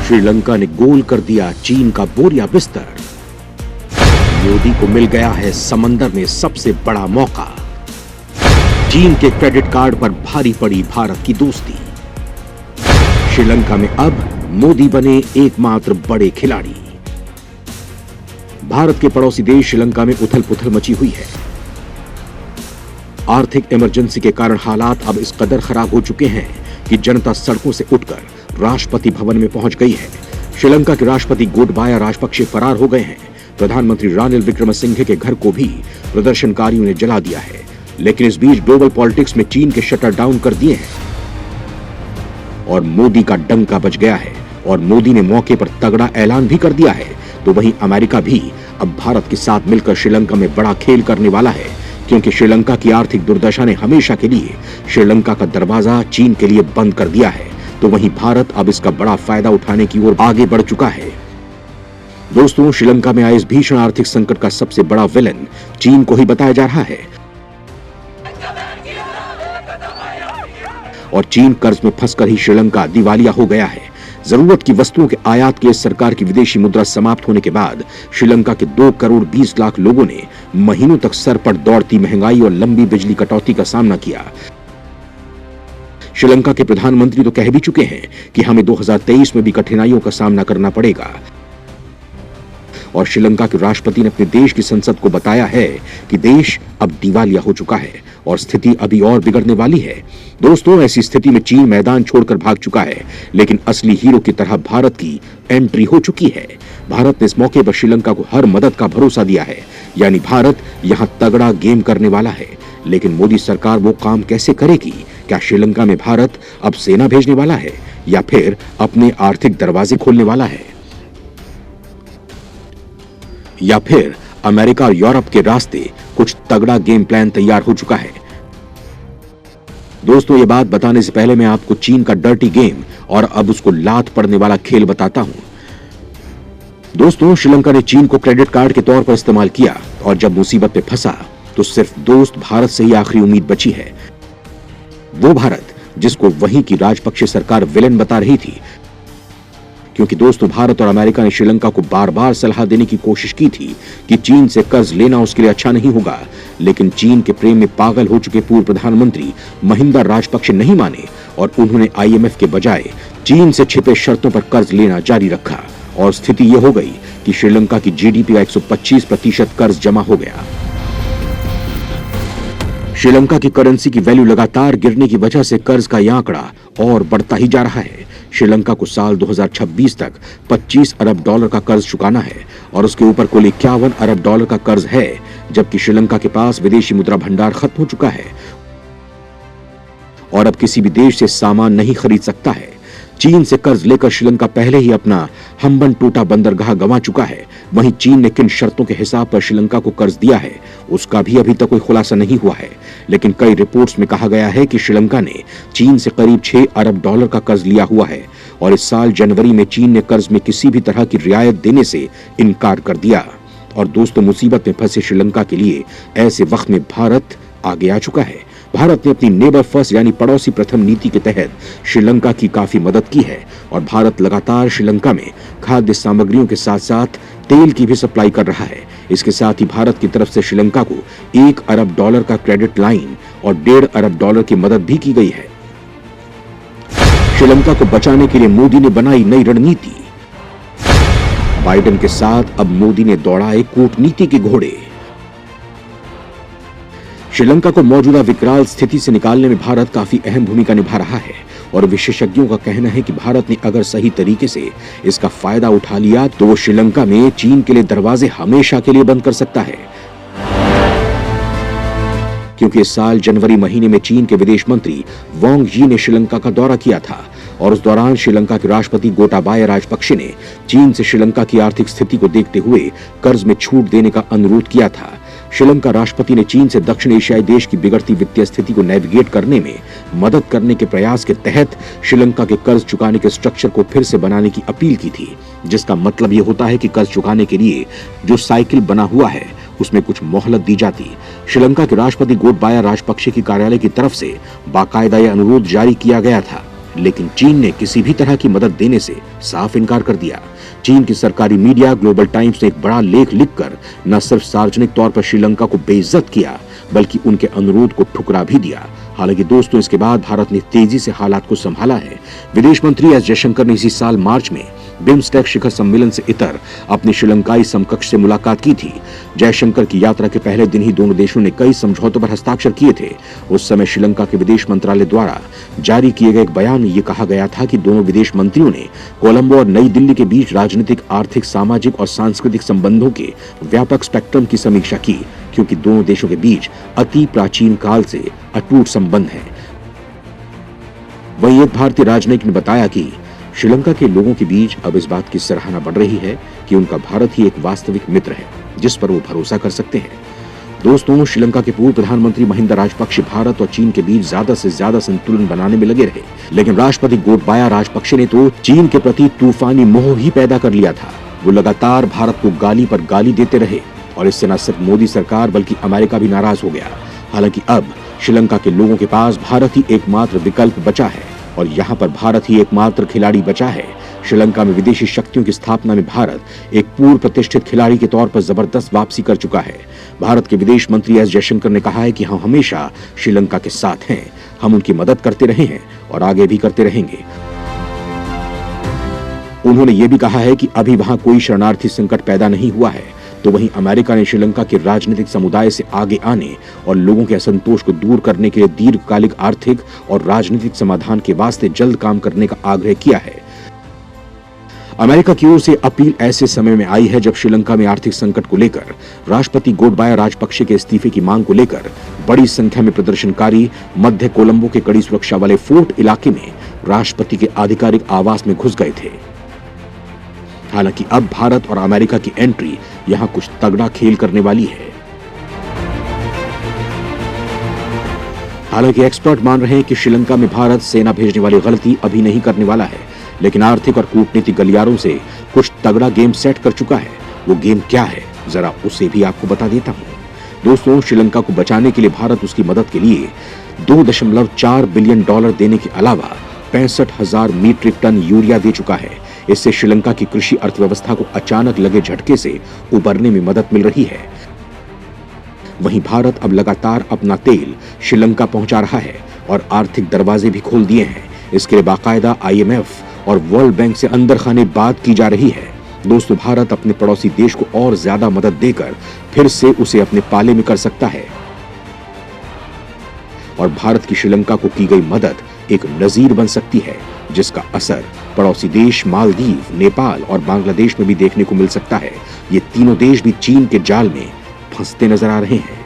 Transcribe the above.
श्रीलंका ने गोल कर दिया चीन का बोरिया बिस्तर। मोदी को मिल गया है समंदर में सबसे बड़ा मौका। चीन के क्रेडिट कार्ड पर भारी पड़ी भारत की दोस्ती। श्रीलंका में अब मोदी बने एकमात्र बड़े खिलाड़ी। भारत के पड़ोसी देश श्रीलंका में उथल पुथल मची हुई है। आर्थिक इमरजेंसी के कारण हालात अब इस कदर खराब हो चुके हैं कि जनता सड़कों से उठकर राष्ट्रपति भवन में पहुंच गई है। श्रीलंका के राष्ट्रपति गोटाबाया राजपक्षे फरार हो गए हैं। प्रधानमंत्री रानिल विक्रमसिंघे के घर को भी प्रदर्शनकारियों ने जला दिया है। लेकिन इस बीच ग्लोबल पॉलिटिक्स में चीन के शटर डाउन कर दिए हैं और मोदी का डंका बज गया है। और मोदी ने मौके पर तगड़ा ऐलान भी कर दिया है। तो वहीं अमेरिका भी अब भारत के साथ मिलकर श्रीलंका में बड़ा खेल करने वाला है, क्योंकि श्रीलंका की आर्थिक दुर्दशा ने हमेशा के लिए श्रीलंका का दरवाजा चीन के लिए बंद कर दिया है। तो वहीं भारत अब इसका बड़ा फायदा उठाने की ओर आगे बढ़ चुका है। दोस्तों, श्रीलंका में आए इस भीषण आर्थिक संकट का सबसे बड़ा विलन चीन को ही बताया जा रहा है और चीन कर्ज में फंसकर ही श्रीलंका दिवालिया हो गया है। जरूरत की वस्तुओं के आयात के सरकार की विदेशी मुद्रा समाप्त होने के बाद श्रीलंका के 2 करोड़ 20 लाख लोगों ने महीनों तक सर पर दौड़ती महंगाई और लंबी बिजली कटौती का सामना किया। श्रीलंका के प्रधानमंत्री तो कह भी चुके हैं कि हमें 2023 में भी कठिनाइयों का सामना करना पड़ेगा। और श्रीलंका के राष्ट्रपति ने अपने देश की संसद को बताया है कि देश अब दिवालिया हो चुका है और स्थिति अभी और बिगड़ने वाली है। दोस्तों, ऐसी स्थिति में चीन मैदान छोड़कर भाग चुका है, लेकिन असली हीरो की तरह भारत की एंट्री हो चुकी है। भारत ने इस मौके पर श्रीलंका को हर मदद का भरोसा दिया है, यानी भारत यहां तगड़ा गेम करने वाला है। लेकिन मोदी सरकार वो काम कैसे करेगी? क्या श्रीलंका में भारत अब सेना भेजने वाला है या फिर अपने आर्थिक दरवाजे खोलने वाला है, या फिर अमेरिका और यूरोप के रास्ते कुछ तगड़ा गेम प्लान तैयार हो चुका है? दोस्तों, ये बात बताने से पहले मैं आपको चीन का डर्टी गेम और अब उसको लात पड़ने वाला खेल बताता हूं। दोस्तों, श्रीलंका ने चीन को क्रेडिट कार्ड के तौर पर इस्तेमाल किया और जब मुसीबत में फंसा तो सिर्फ दोस्त भारत से ही आखिरी उम्मीद बची है। वो भारत जिसको वहीं की राजपक्षे सरकार विलेन बता रही थी, क्योंकि दोस्तों भारत और अमेरिका ने श्रीलंका को बार बार सलाह देने की कोशिश की थी कि चीन से कर्ज लेना उसके लिए अच्छा नहीं होगा। लेकिन चीन के प्रेम में पागल हो चुके पूर्व प्रधानमंत्री महिंदा राजपक्षे नहीं माने और उन्होंने IMF के बजाय चीन से छिपे शर्तों पर कर्ज लेना जारी रखा और स्थिति यह हो गई कि श्रीलंका की GDP का 125% कर्ज जमा हो गया। श्रीलंका की करेंसी की वैल्यू लगातार गिरने की वजह से कर्ज का यह आंकड़ा और बढ़ता ही जा रहा है। श्रीलंका को साल 2026 तक 25 अरब डॉलर का कर्ज चुकाना है और उसके ऊपर कुल 51 अरब डॉलर का कर्ज है, जबकि श्रीलंका के पास विदेशी मुद्रा भंडार खत्म हो चुका है और अब किसी भी देश से सामान नहीं खरीद सकता है। चीन से कर्ज लेकर श्रीलंका पहले ही अपना हम्बन टूटा बंदरगाह गंवा चुका है। वहीं चीन ने किन शर्तों के हिसाब पर श्रीलंका को कर्ज दिया है उसका भी अभी तक कोई खुलासा नहीं हुआ है। लेकिन कई रिपोर्ट्स में कहा गया है कि श्रीलंका ने चीन से करीब 6 अरब डॉलर का कर्ज लिया हुआ है और इस साल जनवरी में चीन ने कर्ज में किसी भी तरह की रियायत देने से इनकार कर दिया। और दोस्तों, मुसीबत में फंसे श्रीलंका के लिए ऐसे वक्त में भारत आगे आ चुका है। भारत ने अपनी नेबर फर्स्ट यानी पड़ोसी प्रथम नीति के तहत श्रीलंका की काफी मदद की है और भारत लगातार श्रीलंका में खाद्य सामग्रियों के साथ साथ तेल की भी सप्लाई कर रहा है। इसके साथ ही भारत की तरफ से श्रीलंका को 1 अरब डॉलर का क्रेडिट लाइन और 1.5 अरब डॉलर की मदद भी की गई है। श्रीलंका को बचाने के लिए मोदी ने बनाई नई रणनीति। बाइडेन के साथ अब मोदी ने दौड़ाए कूटनीति के घोड़े। श्रीलंका को मौजूदा विकराल स्थिति से निकालने में भारत काफी अहम भूमिका निभा रहा है और विशेषज्ञों का कहना है कि भारत ने अगर सही तरीके से इसका फायदा उठा लिया तो वो श्रीलंका में चीन के लिए दरवाजे हमेशा के लिए बंद कर सकता है। क्योंकि इस साल जनवरी महीने में चीन के विदेश मंत्री वांग यी ने श्रीलंका का दौरा किया था और उस दौरान श्रीलंका के राष्ट्रपति गोटाबाया राजपक्षे ने चीन से श्रीलंका की आर्थिक स्थिति को देखते हुए कर्ज में छूट देने का अनुरोध किया था। श्रीलंका राष्ट्रपति ने चीन से दक्षिण एशियाई देश की बिगड़ती वित्तीय स्थिति को नेविगेट करने में मदद करने के प्रयास के तहत श्रीलंका के कर्ज चुकाने के स्ट्रक्चर को फिर से बनाने की अपील की थी, जिसका मतलब ये होता है कि कर्ज चुकाने के लिए जो साइकिल बना हुआ है उसमें कुछ मोहलत दी जाती। श्रीलंका के राष्ट्रपति गोटाबाया राजपक्षे की कार्यालय की तरफ से बाकायदा यह अनुरोध जारी किया गया था, लेकिन चीन ने किसी भी तरह की मदद देने से साफ इनकार कर दिया। चीन की सरकारी मीडिया ग्लोबल टाइम्स ने एक बड़ा लेख लिखकर न सिर्फ सार्वजनिक तौर पर श्रीलंका को बेइज्जत किया, बल्कि उनके अनुरोध को ठुकरा भी दिया। हालांकि दोस्तों, इसके बाद भारत ने तेजी से हालात को संभाला है। विदेश मंत्री एस जयशंकर ने इसी साल मार्च में बिम्स्टेक शिखर सम्मेलन से इतर अपने श्रीलंकाई समकक्ष से मुलाकात की थी। जयशंकर की यात्रा के पहले दिन ही दोनों देशों ने कई समझौतों पर हस्ताक्षर किए थे। उस समय श्रीलंका के विदेश मंत्रालय द्वारा जारी किए गए एक बयान में यह कहा गया था कि दोनों विदेश मंत्रियों ने कोलंबो और नई दिल्ली के बीच राजनीतिक, आर्थिक, सामाजिक और सांस्कृतिक संबंधों के व्यापक स्पेक्ट्रम की समीक्षा की, क्योंकि दोनों देशों के बीच अति प्राचीन काल से अटूट संबंध है। वहीं एक भारतीय राजनयिक ने बताया कि श्रीलंका के लोगों के बीच अब इस बात की सराहना बढ़ रही है कि उनका भारत ही एक वास्तविक मित्र है जिस पर वो भरोसा कर सकते हैं। दोस्तों, श्रीलंका के पूर्व प्रधानमंत्री महिंदा राजपक्षे भारत और चीन के बीच ज्यादा से ज्यादा संतुलन बनाने में लगे रहे, लेकिन राष्ट्रपति गोटबाया राजपक्षे ने तो चीन के प्रति तूफानी मोह ही पैदा कर लिया था। वो लगातार भारत को गाली पर गाली देते रहे और इससे न सिर्फ मोदी सरकार बल्कि अमेरिका भी नाराज हो गया। हालांकि अब श्रीलंका के लोगों के पास भारत ही एकमात्र विकल्प बचा है और यहाँ पर भारत ही एकमात्र खिलाड़ी बचा है। श्रीलंका में विदेशी शक्तियों की स्थापना में भारत एक पूर्व प्रतिष्ठित खिलाड़ी के तौर पर जबरदस्त वापसी कर चुका है। भारत के विदेश मंत्री एस जयशंकर ने कहा है कि हम हमेशा श्रीलंका के साथ हैं, हम उनकी मदद करते रहे हैं और आगे भी करते रहेंगे। उन्होंने ये भी कहा है कि अभी वहां कोई शरणार्थी संकट पैदा नहीं हुआ है, तो वहीं अमेरिका ने श्रीलंका के राजनीतिक समुदाय से आगे आने और लोगों के असंतोष को दूर करने के लिए दीर्घकालिक आर्थिक और राजनीतिक समाधान के वास्ते जल्द काम करने का आग्रह किया है। अमेरिका की ओर से अपील ऐसे समय में आई है जब श्रीलंका में आर्थिक संकट को लेकर राष्ट्रपति गोटबाया राजपक्षे के इस्तीफे की मांग को लेकर बड़ी संख्या में प्रदर्शनकारी मध्य कोलंबो के कड़ी सुरक्षा वाले फोर्ट इलाके में राष्ट्रपति के आधिकारिक आवास में घुस गए थे। हालांकि अब भारत और अमेरिका की एंट्री यहां कुछ तगड़ा खेल करने वाली है। हालांकि एक्सपर्ट मान रहे हैं कि श्रीलंका में भारत सेना भेजने वाली गलती अभी नहीं करने वाला है, लेकिन आर्थिक और कूटनीतिक गलियारों से कुछ तगड़ा गेम सेट कर चुका है। वो गेम क्या है, जरा उसे भी आपको बता देता हूं। दोस्तों, श्रीलंका को बचाने के लिए भारत उसकी मदद के लिए $2.4 बिलियन देने के अलावा 65,000 मीट्रिक टन यूरिया दे चुका है। इससे श्रीलंका की कृषि अर्थव्यवस्था को अचानक लगे झटके से उबरने में मदद मिल रही है। वहीं भारत अब लगातार अपना तेल श्रीलंका पहुंचा रहा है और आर्थिक दरवाजे भी खोल दिए हैं। इसके लिए बाकायदा IMF और वर्ल्ड बैंक से अंदर खाने बात की जा रही है। दोस्तों, भारत अपने पड़ोसी देश को और ज्यादा मदद देकर फिर से उसे अपने पाले में कर सकता है और भारत की श्रीलंका को की गई मदद एक नजीर बन सकती है, जिसका असर पड़ोसी देश मालदीव, नेपाल और बांग्लादेश में भी देखने को मिल सकता है। ये तीनों देश भी चीन के जाल में फंसते नजर आ रहे हैं।